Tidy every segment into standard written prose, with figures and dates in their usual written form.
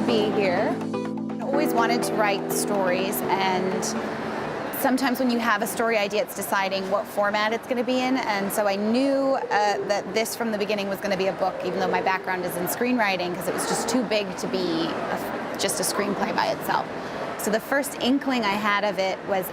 be here. I always wanted to write stories, and sometimes when you have a story idea, it's deciding what format it's going to be in. And so I knew that this from the beginning was going to be a book, even though my background is in screenwriting, because it was just too big to be just a screenplay by itself. So the first inkling I had of it was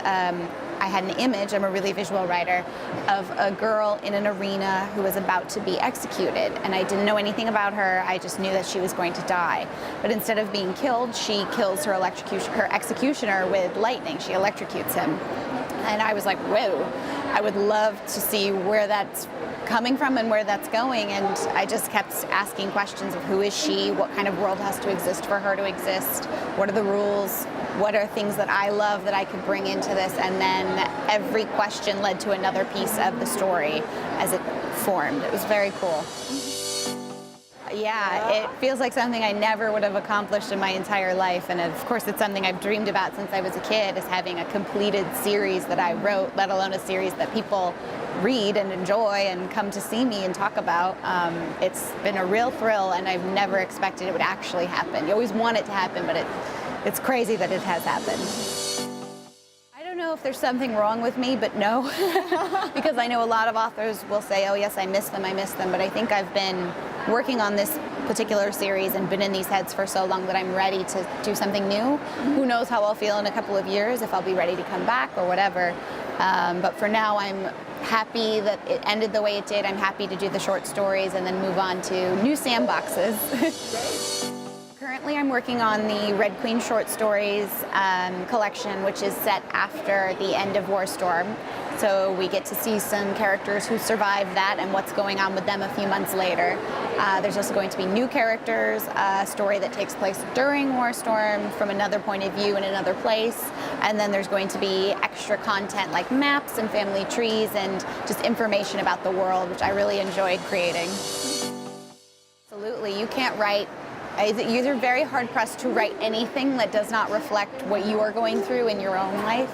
I had an image, I'm a really visual writer, of a girl in an arena who was about to be executed. And I didn't know anything about her, I just knew that she was going to die. But instead of being killed, she kills her executioner with lightning. She electrocutes him. And I was like, whoa, I would love to see where that's coming from and where that's going. And I just kept asking questions of who is she, what kind of world has to exist for her to exist, what are the rules, what are things that I love that I could bring into this, and then every question led to another piece of the story as it formed. It was very cool. Yeah, it feels like something I never would have accomplished in my entire life, and of course it's something I've dreamed about since I was a kid, is having a completed series that I wrote, let alone a series that people read and enjoy and come to see me and talk about. It's been a real thrill, and I've never expected it would actually happen. You always want it to happen, but it's crazy that it has happened. I don't know if there's something wrong with me, but no, because I know a lot of authors will say, oh yes, I miss them, but I think I've been working on this particular series and been in these heads for so long that I'm ready to do something new. Who knows how I'll feel in a couple of years, if I'll be ready to come back or whatever. But for now, I'm happy that it ended the way it did. I'm happy to do the short stories and then move on to new sandboxes. Currently, I'm working on the Red Queen short stories collection, which is set after the end of War Storm. So we get to see some characters who survived that and what's going on with them a few months later. There's also going to be new characters, a story that takes place during War Storm from another point of view in another place. And then there's going to be extra content like maps and family trees and just information about the world, which I really enjoyed creating. Absolutely, you can't write. You're very hard-pressed to write anything that does not reflect what you are going through in your own life,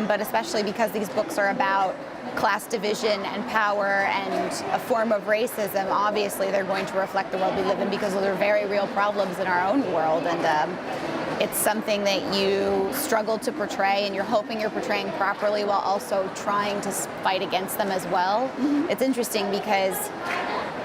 but especially because these books are about class division and power and a form of racism, obviously they're going to reflect the world we live in because those are very real problems in our own world, and it's something that you struggle to portray, and you're hoping you're portraying properly while also trying to fight against them as well. Mm-hmm. It's interesting because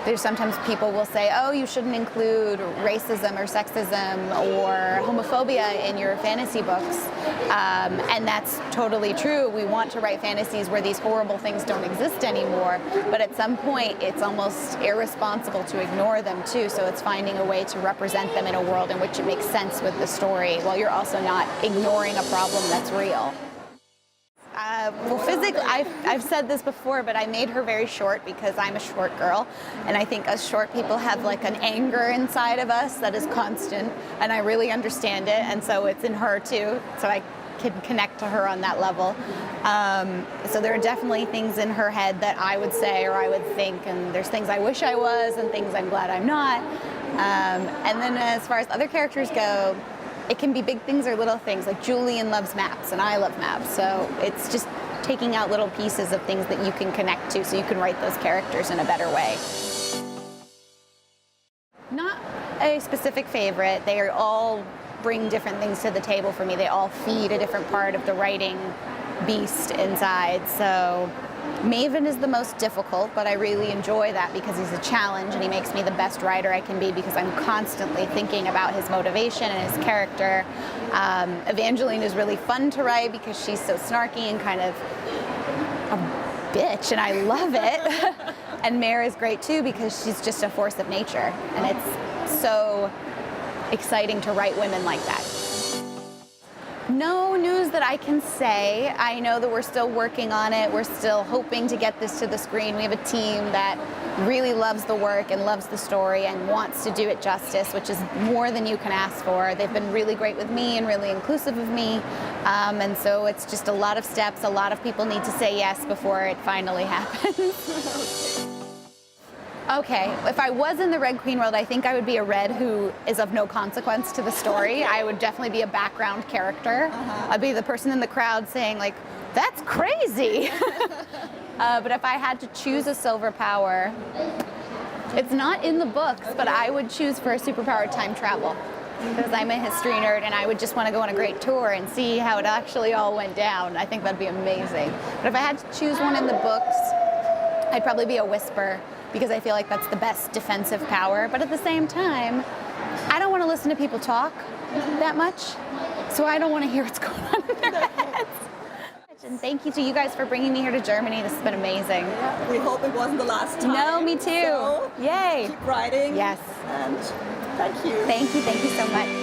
there's sometimes people will say, oh, you shouldn't include racism or sexism or homophobia in your fantasy books. And that's totally true. We want to write fantasies where these horrible things don't exist anymore. But at some point, it's almost irresponsible to ignore them too. So it's finding a way to represent them in a world in which it makes sense with the story, while you're also not ignoring a problem that's real. Well, physically, I've said this before, but I made her very short because I'm a short girl, and I think us short people have like an anger inside of us that is constant, and I really understand it, and so it's in her too, so I can connect to her on that level. So there are definitely things in her head that I would say or I would think, and there's things I wish I was and things I'm glad I'm not. And then as far as other characters go, it can be big things or little things, like Julian loves maps and I love maps, so it's just taking out little pieces of things that you can connect to so you can write those characters in a better way. Not a specific favorite, they all bring different things to the table for me. They all feed a different part of the writing beast inside, so Maven is the most difficult, but I really enjoy that because he's a challenge and he makes me the best writer I can be because I'm constantly thinking about his motivation and his character. Evangeline is really fun to write because she's so snarky and kind of a bitch, and I love it. And Mare is great too because she's just a force of nature, and it's so exciting to write women like that. No news that I can say. I know that we're still working on it. We're still hoping to get this to the screen. We have a team that really loves the work and loves the story and wants to do it justice, which is more than you can ask for. They've been really great with me and really inclusive of me. And so it's just a lot of steps. A lot of people need to say yes before it finally happens. Okay, if I was in the Red Queen world, I think I would be a red who is of no consequence to the story. I would definitely be a background character. I'd be the person in the crowd saying like, that's crazy. But if I had to choose a silver power, it's not in the books, but I would choose for a superpower time travel. because I'm a history nerd and I would just want to go on a great tour and see how it actually all went down. I think that'd be amazing. But if I had to choose one in the books, I'd probably be a whisper, because I feel like that's the best defensive power. But at the same time, I don't want to listen to people talk that much, so I don't want to hear what's going on in their heads. And thank you to you guys for bringing me here to Germany. This has been amazing. Yeah, we hope it wasn't the last time. No, me too. So Yay. keep writing. Yes. And thank you. Thank you so much.